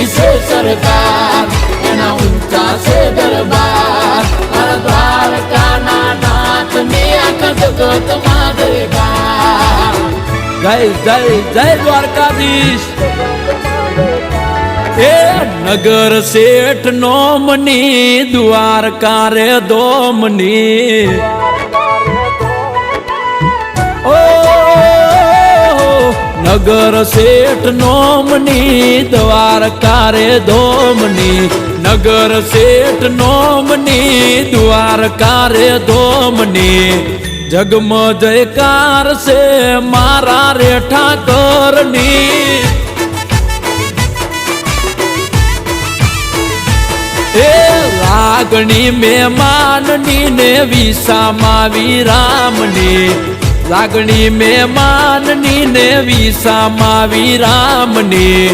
ઊંચી છે સરકાર, એના ઊંચા છે દરબાર, મારા દ્વારકાના નાથની આખા જગતમાં જયકાર. જય જય જય દ્વારકાધીશ. એ નગર શેઠ નોમની દ્વારકા રે દોમની. ઓ નગર શેઠ નોમની દ્વારકા રે દોમની, નગર શેઠ નોમની દ્વારકા રે દોમની. જગમ જયકાર છે મારા રે ઠાકરની. એ લાગણી મહેમાનની ને વિસામાં વિરામની, લાગણી મહેમાનની ને વિસામાં વિરામની.